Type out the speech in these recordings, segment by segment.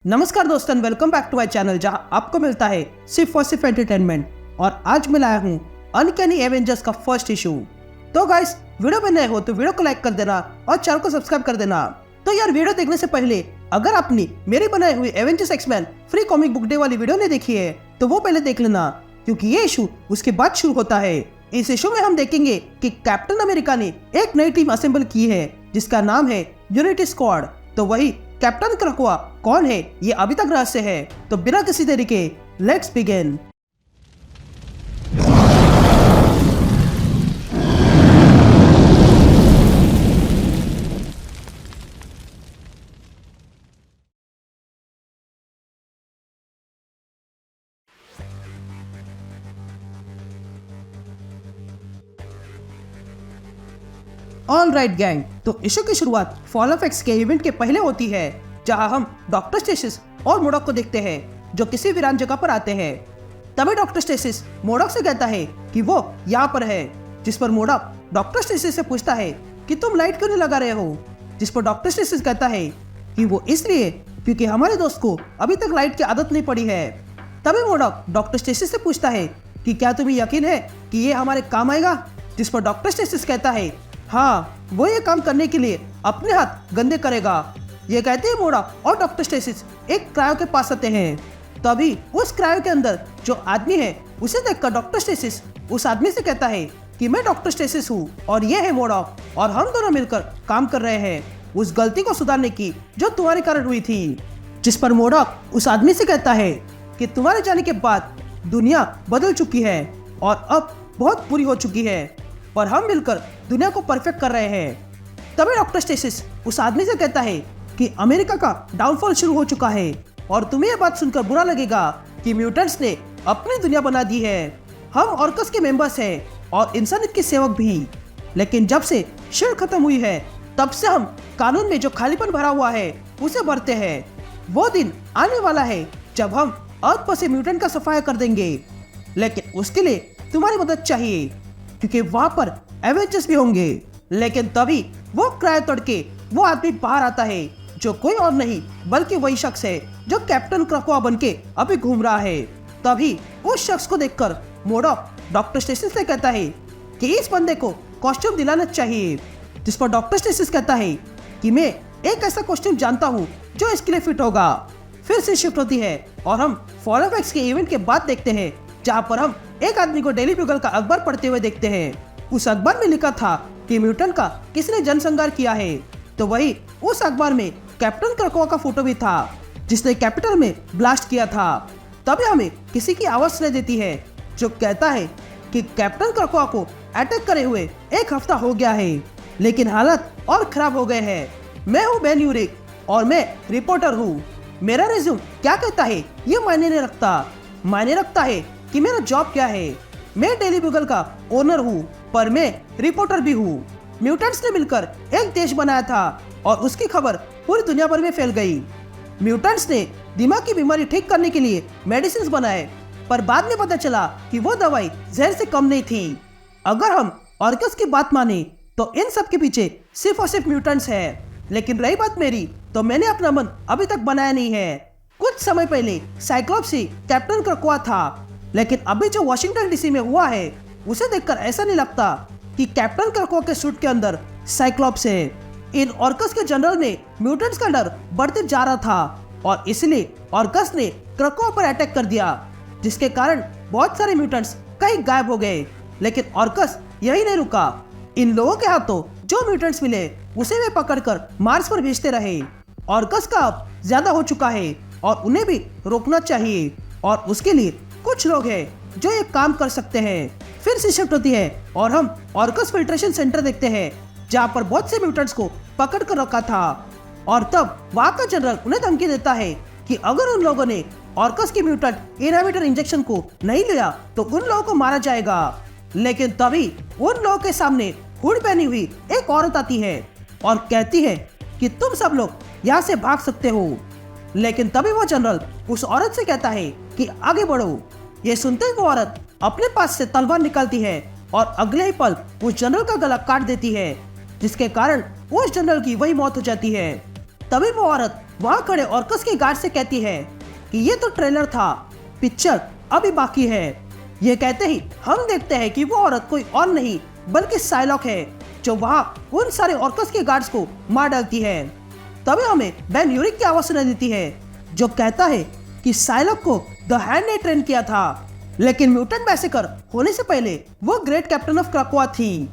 नमस्कार दोस्तों, welcome back to my channel जहां आपको मिलता है सिर्फ और सिर्फ एंटरटेनमेंट। और आज मैं लाया हूं अनकैनी एवेंजर्स का फर्स्ट इशू। तो गाइस, वीडियो में नए हो तो वीडियो को लाइक कर देना और चैनल को सब्सक्राइब कर देना। तो यार, वीडियो देखने से पहले अगर आपने मेरी बनाई हुई Avengers X Men free comic book day वाली वीडियो नहीं देखी है तो वो पहले देख लेना, क्योंकि ये इशू उसके बाद शुरू होता है। इस इशू में हम देखेंगे कि कैप्टन अमेरिका ने एक नई टीम असेंबल की है जिसका नाम है यूनिटी स्क्वाड। तो वही कैप्टन क्रकोआ कौन है ये अभी तक रहस्य है। तो बिना किसी देरी के let's begin. All right gang, तो इशू की शुरुआत फॉल ऑफ एक्स के इवेंट के पहले होती है, जहां हम डॉक्टर स्टेसिस और मोडॉक को देखते हैं जो किसी वीरान जगह पर आते हैं। तभी डॉक्टर स्टेसिस मोडॉक से कहता है कि वो यहाँ पर है, जिस पर मोडॉक डॉक्टर स्टेसिस से पूछता है कि तुम लाइट क्यों नहीं लगा रहे हो, जिस पर डॉक्टर स्टेसिस कहता है कि वो इसलिए क्योंकि हमारे दोस्त को अभी तक लाइट की आदत नहीं पड़ी है। तभी मोडॉक डॉक्टर स्टेसिस से पूछता है कि क्या तुम्हें यकीन है कि ये हमारे काम आएगा, जिस पर डॉक्टर स्टेसिस कहता है हाँ, वो ये काम करने के लिए अपने हाथ गंदे करेगा। ये कहते ही मोडॉक और डॉक्टर स्टेसिस एक क्रायो के पास आते हैं। तभी उस क्रायो के अंदर जो आदमी है उसे देखकर डॉक्टर स्टेसिस उस आदमी से कहता है कि मैं डॉक्टर स्टेसिस हूँ और ये है मोडॉक, और हम दोनों मिलकर काम कर रहे हैं उस गलती को सुधारने की जो तुम्हारे कारण हुई थी। जिस पर मोडॉक उस आदमी से कहता है कि तुम्हारे जाने के बाद दुनिया बदल चुकी है और अब बहुत बुरी हो चुकी है, पर हम मिलकर दुनिया को परफेक्ट कर रहे हैं। तभी डॉक्टर स्टेसिस उस आदमी से कहता है कि अमेरिका का डाउनफॉल शुरू हो चुका है और तुम्हें यह बात सुनकर बुरा लगेगा कि म्यूटेंट्स ने अपनी दुनिया बना दी है। हम ऑर्कस के मेंबर्स हैं और इंसानियत के सेवक भी, लेकिन जब से शील्ड खत्म हुई है तब से हम कानून में जो खालीपन भरा हुआ है उसे भरते हैं। वो दिन आने वाला है जब हम अर्थ पर से म्यूटेंट का सफाया कर देंगे, लेकिन उसके लिए तुम्हारी मदद चाहिए क्योंकि वहां पर एवेंजर्स भी होंगे। लेकिन तभी वो क्रायो तोड़ के वो आदमी बाहर आता है जो कोई और नहीं बल्कि वही शख्स है जो कैप्टन क्रकोआ बनके अभी घूम रहा है। तभी उस शख्स को देखकर मोडॉक डॉक्टर स्टेसिस से कहता है कि इस बंदे को कॉस्ट्यूम दिलाना चाहिए, जिस पर डॉक्टर स्टेसिस कहता है कि मैं एक ऐसा कॉस्ट्यूम जानता हूँ जो इसके लिए फिट होगा। फिर से शिफ्ट होती है और हम फॉल ऑफ एक्स के इवेंट के बाद देखते हैं, जहाँ पर हम एक आदमी को डेली ब्यूगल का अखबार पढ़ते हुए देखते हैं। उस अखबार में लिखा था कि म्यूटेंट का किसने जनसंहार किया है। तो वही उस अखबार में कैप्टन क्रकोआ का फोटो भी था जिसने कैपिटल में ब्लास्ट किया था। तभी हमें किसी की आवाज सुनाई देती है जो कहता है कि कैप्टन क्रकोआ को अटैक करे हुए एक हफ्ता हो गया है, लेकिन हालत और खराब हो गए हैं। मैं हूँ बेन यूरिक और मैं रिपोर्टर हूँ। मेरा रिज्यूम क्या कहता है ये मायने नहीं रखता, मायने रखता है कि मेरा जॉब क्या है। मैं डेली ब्यूगल का ओनर हूँ, पर मैं रिपोर्टर भी हूँ। म्यूटेंट्स ने मिलकर एक देश बनाया था और उसकी खबर पूरी दुनिया भर में फैल गई। म्यूटेंट्स ने दिमाग की बीमारी ठीक करने के लिए मेडिसिन बनाए, पर बाद में पता चला कि वो दवाई जहर से कम नहीं थी। अगर हम ऑर्कस की बात माने तो इन सब के पीछे सिर्फ और सिर्फ म्यूटेंट्स है। लेकिन रही बात मेरी, तो मैंने अपना मन अभी तक बनाया नहीं है। कुछ समय पहले साइक्लोप्स ही कैप्टन क्रकोआ था, लेकिन अभी जो वॉशिंगटन डीसी में हुआ है उसे देखकर ऐसा नहीं लगता कि कैप्टन क्रकोआ के सूट के अंदर साइक्लोप्स है। इन ऑर्कस के जनरल में म्यूटेंट्स का डर बढ़ते जा रहा था और इसलिए ऑर्कस ने क्रकोआ पर अटैक कर दिया, जिसके कारण बहुत सारे म्यूटेंट्स कहीं गायब हो गए। लेकिन ऑर्कस यही नहीं रुका। इन लोगों के हाथों जो म्यूटेंट्स मिले उसे वे पकड़कर मार्स पर भेजते रहे। ऑर्कस का अब ज्यादा हो चुका है और उन्हें भी रोकना चाहिए, और उसके लिए कुछ लोग हैं जो ये काम कर सकते हैं। फिर से शिफ्ट होती है और हम ऑर्कस फिल्ट्रेशन सेंटर देखते हैं, जहाँ पर बहुत से म्यूटेंट्स को पकड़ कर रखा था। और तब वहाँ का जनरल उन्हें धमकी देता है कि अगर उन लोगों ने ऑर्कस की म्यूटेंट इनहिबिटर इंजेक्शन को नहीं लिया तो उन लोगों को मारा जाएगा। लेकिन तभी उन लोगों के सामने हुड पहनी हुई एक औरत आती है और कहती है कि तुम सब लोग यहाँ से भाग सकते हो। लेकिन तभी वो जनरल उस औरत से कहता है कि आगे बढ़ो। ये सुनते ही वो औरत अपने पास से तलवार निकालती है और अगले ही पल उस जनरल का गला काट देती है, जिसके कारण उस जनरल की वही मौत हो जाती है। तभी वो औरत वहाँ खड़े ऑर्कस के गार्ड से कहती है कि ये तो ट्रेलर था, पिक्चर अभी बाकी है। ये कहते ही हम देखते हैं कि वो औरत कोई और नहीं बल्कि साइलॉक है, जो वहाँ उन सारे ऑर्कस के गार्ड्स को मार डालती है। तभी हमें बेन यूरिक की आवाज सुनाई देती है, जो कहता है कि साइलॉक को द हैंड ने ट्रेन किया था, लेकिन म्यूटेंट मैसेकर होने से पहले वो ग्रेट कैप्टन ऑफ क्राकोआ थी।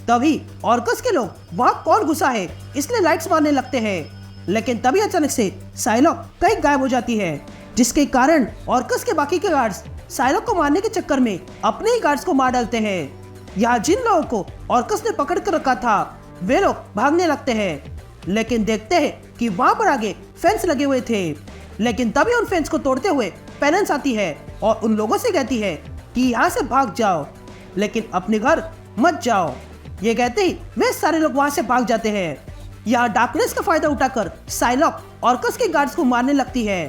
तभी ऑर्कस के लोग वहाँ कौन घुसा है इसलिए लाइट्स मारने लगते हैं, लेकिन तभी अचानक से साइलॉक कहीं गायब हो जाती है, जिसके कारण ऑर्कस के बाकी के गार्ड्स साइलॉक को मारने के चक्कर में अपने ही गार्ड्स को मार डालते हैं। यहाँ जिन लोगों को ऑर्कस ने पकड़ कर रखा था वे लोग भागने लगते हैं, लेकिन देखते हैं कि वहाँ पर आगे फेंस लगे हुए थे। लेकिन तभी उन फेंस को तोड़ते हुए पेनेंस आती है और उन लोगों से कहती है कि यहाँ से भाग जाओ, लेकिन अपने घर मत जाओ। ये कहते ही वे सारे लोग वहाँ से भाग जाते हैं। यहाँ डार्कनेस का फायदा उठाकर साइलॉक ऑर्कस के गार्ड्स को मारने लगती है।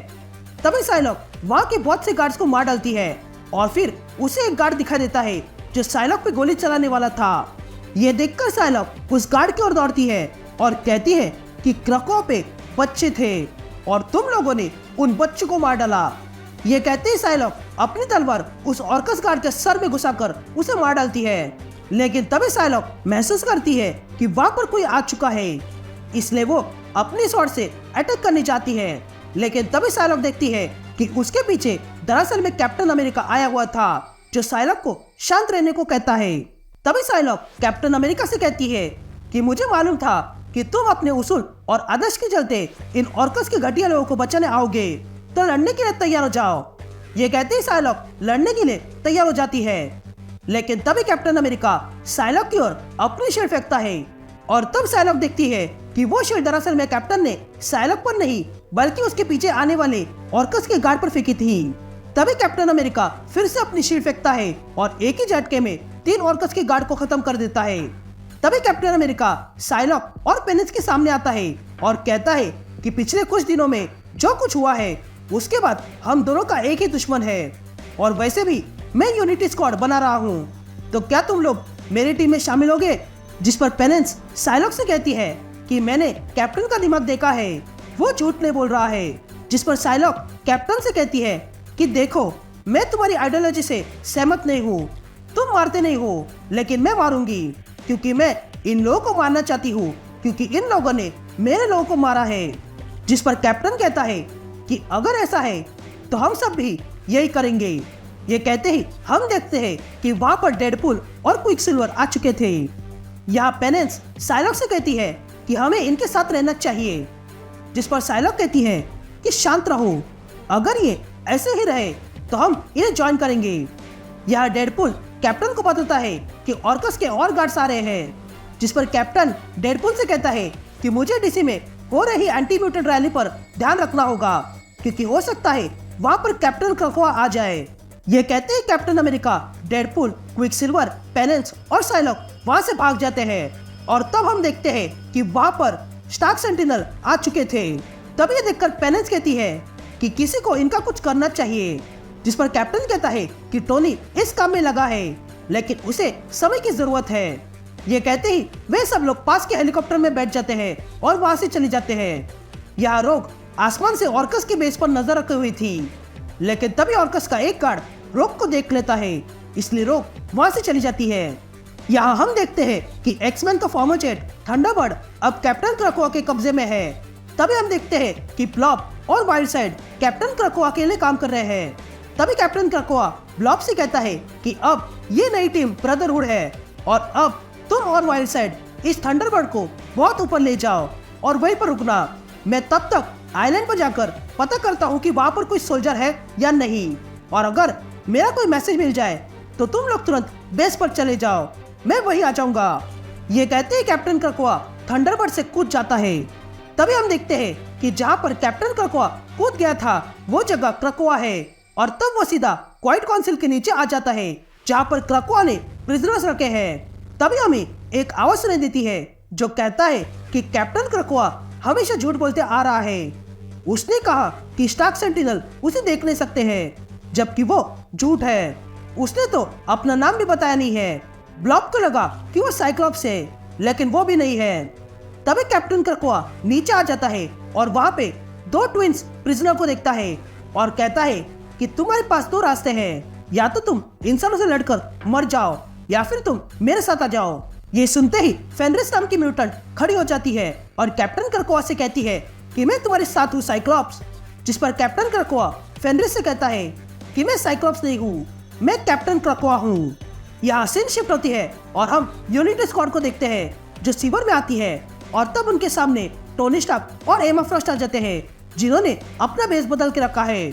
तभी साइलॉक वहाँ के बहुत से गार्ड्स को मार डालती है और फिर उसे एक गार्ड दिखाई देता है जो साइलॉक पे गोली चलाने वाला था। ये देखकर साइलॉक उस गार्ड की ओर दौड़ती है और कहती है कि क्राकोआ पे बच्चे थे और तुम लोगों ने उन बच्चों को मार डाला। ये कहते ही साइलॉक अपनी तलवार उस ऑर्कस गार्ड के सर में घुसाकर उसे मार डालती है, लेकिन तभी साइलॉक महसूस करती है कि वहाँ पर कोई आ चुका है, इसलिए वो अपनी स्वॉर्ड से अटैक करने जाती है। लेकिन तभी साइलॉक देखती है कि उसके पीछे दरअसल में कैप्टन अमेरिका आया हुआ था, जो साइलॉक को शांत रहने को कहता है। तभी साइलॉक कैप्टन अमेरिका से कहती है कि मुझे मालूम था कि तुम अपने उसूल और आदर्श के चलते इन ऑर्कस के घटिया लोगों को बचाने आओगे, तो लड़ने के लिए तैयार हो जाओ। ये कहते ही साइलॉक लड़ने के लिए तैयार हो जाती है, लेकिन तभी कैप्टन अमेरिका साइलॉक की ओर अपनी शील्ड फेंकता है और तब साइलॉक देखती है कि वो शील्ड दरअसल में कैप्टन ने साइलॉक पर नहीं बल्कि उसके पीछे आने वाले ऑर्कस के गार्ड पर फेंकी थी। तभी कैप्टन अमेरिका फिर से अपनी शील्ड फेंकता है और एक ही झटके में 3 ऑर्कस के गार्ड को खत्म कर देता है। तभी कैप्टन अमेरिका साइलॉक और पेनिस के सामने आता है और कहता है कि पिछले कुछ दिनों में जो कुछ हुआ है उसके बाद हम दोनों का एक ही दुश्मन है, और वैसे भी मैं यूनिटी स्क्वाड बना रहा हूँ, तो क्या तुम लोग मेरी टीम में शामिल होगे। जिस पर पेनेंस साइलॉक से कहती है कि मैंने कैप्टन का दिमाग देखा है, वो झूठ नहीं बोल रहा है। जिस पर साइलॉक कैप्टन से कहती है कि देखो मैं तुम्हारी आइडियोलॉजी से सहमत नहीं हूँ, तुम मारते नहीं हो, लेकिन मैं मारूंगी क्योंकि मैं इन लोगों को मारना चाहती हूँ, क्योंकि इन लोगों ने मेरे लोगों को मारा है। जिस पर कैप्टन कहता है कि अगर ऐसा है तो हम सब भी यही करेंगे। ये कहते ही हम देखते हैं कि वहाँ पर डेडपूल और क्विकसिल्वर आ चुके थे। यहाँ पेनेंस साइलॉक से कहती है कि हमें इनके साथ रहना चाहिए, जिस पर साइलॉक कहती है कि शांत रहो, अगर ये ऐसे ही रहे तो हम इन्हें ज्वाइन करेंगे। यहाँ डेडपूल कैप्टन को बताता है कि ऑर्कस के और गार्ड्स आ रहे हैं, जिस पर कैप्टन डेडपूल से कहता है कि मुझे डीसी में हो रही एंटी म्यूटेंट रैली पर ध्यान रखना होगा, क्योंकि हो सकता है वहाँ पर कैप्टन क्राकोआ आ जाए। ये कहते ही captain America, Deadpool, Quicksilver, Penance और साइलॉक वहाँ से भाग जाते हैं और तब हम देखते हैं कि वहाँ पर स्टार्क सेंटिनल आ चुके थे। तब ये देखकर पेनेंस कहती है कि किसी को इनका कुछ करना चाहिए, जिस पर कैप्टन कहता है कि टोनी इस काम में लगा है, लेकिन उसे समय की जरूरत है। ये कहते ही वे सब लोग पास के हेलीकॉप्टर में बैठ जाते हैं और वहाँ से चले जाते हैं। यहाँ रोग आसमान से ऑर्कस के बेस पर नजर रखी हुई थी, लेकिन तभी ऑर्कस का एक गार्ड रोग को देख लेता है, इसलिए रोग वहाँ से चली जाती है। यहाँ हम देखते हैं कि एक्समैन का फॉर्मर जेट थंडरबर्ड अब कैप्टन क्राकोआ के कब्जे में है। तभी हम देखते हैं कि ब्लॉब और वाइल्ड साइड कैप्टन क्राकोआ के लिए काम कर रहे हैं। तभी कैप्टन क्राकोआ ब्लॉब से कहता है कि अब ये नई टीम ब्रदरहुड है और अब तुम और वाइल्ड साइड इस थंडरबर्ड को बहुत ऊपर ले जाओ और वहीं पर रुकना। मैं तब तक आइलैंड पर जाकर पता करता हूँ कि वहाँ पर कोई सोल्जर है या नहीं, और अगर मेरा कोई मैसेज मिल जाए तो तुम लोग तुरंत बेस पर चले जाओ, मैं वहीं आ जाऊंगा। ये कहते ही कैप्टन क्राकोआ थंडरबर्ड से कूद जाता है। तभी हम देखते हैं कि जहाँ पर कैप्टन क्राकोआ कूद गया था वो जगह क्राकोआ है, और तब वो सीधा क्वाइट काउंसिल के नीचे आ जाता है जहाँ पर क्राकोआ ने प्रिजनर्स रखे हैं। तभी हमें एक आवाज सुनाई देती है जो कहता है कि कैप्टन क्राकोआ हमेशा झूठ बोलते आ रहा है। उसने कहा कि स्टार्क सेंटिनल उसे देख नहीं सकते हैं, जबकि वो झूठ है। उसने तो अपना नाम भी बताया नहीं है। ब्लॉब को लगा कि वो साइक्लॉप्स है, लेकिन वो भी नहीं है। तभी कैप्टन क्राकोआ नीचे आ जाता है और वहाँ पे दो ट्विंस प्रिजनर को देखता है और कहता है कि तुम्हारे पास दो रास्ते हैं, या तो तुम इंसानों से लड़कर मर जाओ या फिर तुम मेरे साथ आ जाओ। ये सुनते ही फेनरिस नाम की म्यूटेंट खड़ी हो जाती है और कैप्टन क्रकोआ से कहती है कि मैं तुम्हारे साथ हूँ साइक्लॉप्स। जिस पर कैप्टन क्रकोआ फेनरिस से कहता है कि मैं साइक्लॉप्स नहीं हूँ, मैं कैप्टन क्रकोआ हूँ। यहाँ सीन शिफ्ट होती है और हम यूनिटी स्क्वाड को देखते हैं जो सीवर में आती है और तब उनके सामने टोनी स्टार्क और एमा फ्रॉस्ट आ जाते हैं जिन्होंने अपना बेस बदल के रखा है।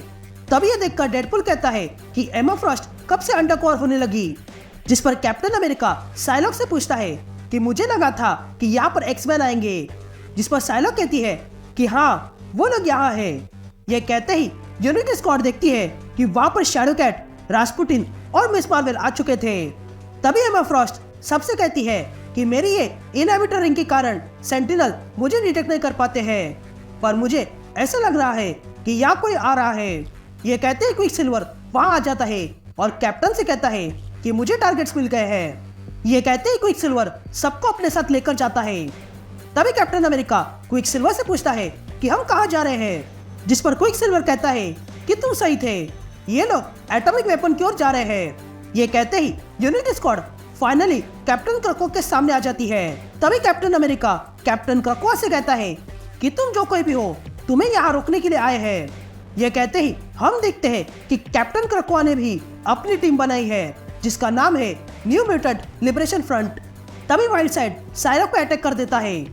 तभी ये देखकर डेडपुल कहता है कि एमा फ्रॉस्ट कब से अंडरकवर होने लगी। जिस पर कैप्टन अमेरिका साइलॉक से पूछता है कि मुझे लगा था कि यहाँ पर एक्समैन आएंगे। जिस पर साइलॉक कहती है कि हाँ वो लोग यहाँ है। ये कहते ही यूनिटी स्क्वाड देखती है कि वहाँ पर शैडो कैट, रास्पुटिन और मिस मार्वेल आ चुके थे। तभी एमा फ्रॉस्ट सबसे कहती है कि मेरी ये इनहिबिटर रिंग के कारण सेंटिनल मुझे डिटेक्ट नहीं कर पाते हैं, पर मुझे ऐसा लग रहा है कि यहाँ कोई आ रहा है। ये कहते ही क्विक सिल्वर वहाँ आ जाता है और कैप्टन से कहता है कि मुझे टारगेट्स मिल गए हैं। ये कहते ही क्विक सिल्वर सबको अपने साथ लेकर जाता है। तभी कैप्टन अमेरिका क्विक सिल्वर से पूछता है कि हम कहाँ जा रहे हैं। जिस पर क्विक सिल्वर कहता है कि तुम सही थे, ये लोग एटॉमिक वेपन की ओर जा रहे हैं। ये कहते ही यूनिटी स्क्वाड फाइनली कैप्टन क्रकोआ के सामने आ जाती है। तभी कैप्टन अमेरिका कैप्टन क्रकोआ से कहता है कि तुम जो कोई भी हो, तुम्हें यहाँ रोकने के लिए आए हैं। ये कहते ही हम देखते हैं कि कैप्टन क्रकोआ ने भी अपनी टीम बनाई है जिसका नाम है न्यू म्यूटेंट लिबरेशन फ्रंट। तभी वाइल्ड साइड साइलॉक को अटैक कर देता है।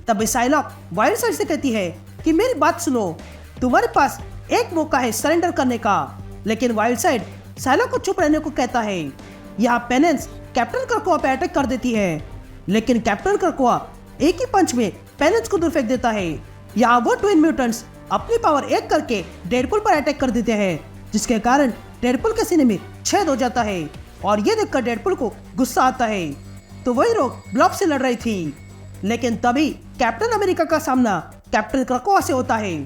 तभी साइलॉक वाइल्ड साइड से कहती है कि मेरी बात सुनो, तुम्हारे पास एक मौका है सरेंडर करने का। लेकिन वाइल्ड साइड साइलॉक को चुप रहने को कहता है। यहाँ पेनेंस कैप्टन क्रकोआ पे अटैक कर देती है, लेकिन कैप्टन क्रकोआ एक ही पंच में पेनेंस को दूर फेंक देता है। यहाँ वो ट्विन म्यूटेंट्स अपनी पावर एक करके डेडपुल पर अटैक कर देते हैं, जिसके कारण डेडपुल के सीने में छेद हो जाता है और ये देखकर डेडपुल को गुस्सा आता है। तो वही लोग ब्लॉब से लड़ रही थी, लेकिन तभी कैप्टन अमेरिका का सामना कैप्टन क्रकोआ से होता है।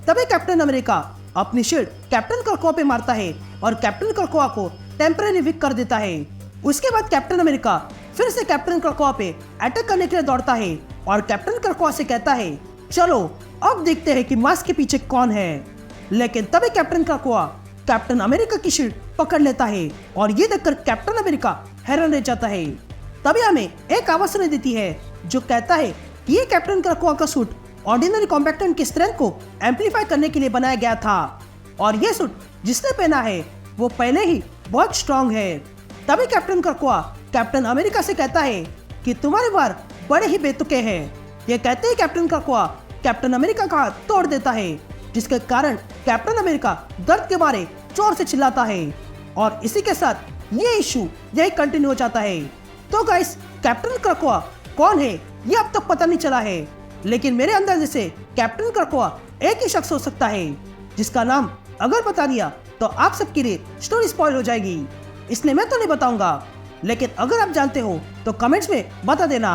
तभी कैप्टन अमेरिका अपनी शील्ड कैप्टन क्रकोआ पे मारता है और कैप्टन क्रकोआ को टेम्परेरी वीक कर देता है। उसके बाद कैप्टन अमेरिका फिर से कैप्टन क्रकोआ पे अटैक करने के लिए दौड़ता है और कैप्टन क्रकोआ से कहता है चलो अब देखते हैं कि मास्क के पीछे कौन है। लेकिन तभी कैप्टन क्रकोआ कैप्टन अमेरिका की शील्ड पकड़ लेता है और ये देखकर कैप्टन अमेरिका हैरान रह जाता है। तभी हमें एक आवाज सुनाई देती है जो कहता है कि ये कैप्टन क्रकोआ का सूट ऑर्डिनरी कॉम्बैक्टेंट की स्ट्रेंथ को एम्पलीफाई करने के लिए बनाया गया था और ये सूट जिसने पहना है वो पहले ही बहुत स्ट्रांग है। तभी कैप्टन क्रकोआ कैप्टन अमेरिका से कहता है कि तुम्हारे वार बड़े ही बेतुके हैं। ये कहते ही कैप्टन क्रकोआ कैप्टन अमेरिका का हाथ तोड़ देता है, जिसके कारण कैप्टन अमेरिका दर्द के मारे जोर से चिल्लाता है और इसी के साथ ये इशू यही कंटिन्यू हो जाता है। तो गाइस, कैप्टन क्रकोआ कौन है ये अब तक पता नहीं चला है, लेकिन मेरे अंदाजे से कैप्टन क्रकोआ एक ही शख्स हो सकता है जिसका नाम अगर बता दिया तो आप सबके लिए स्टोरी स्पॉइल हो जाएगी, इसलिए मैं तो नहीं बताऊंगा। लेकिन अगर आप जानते हो तो कमेंट्स में बता देना।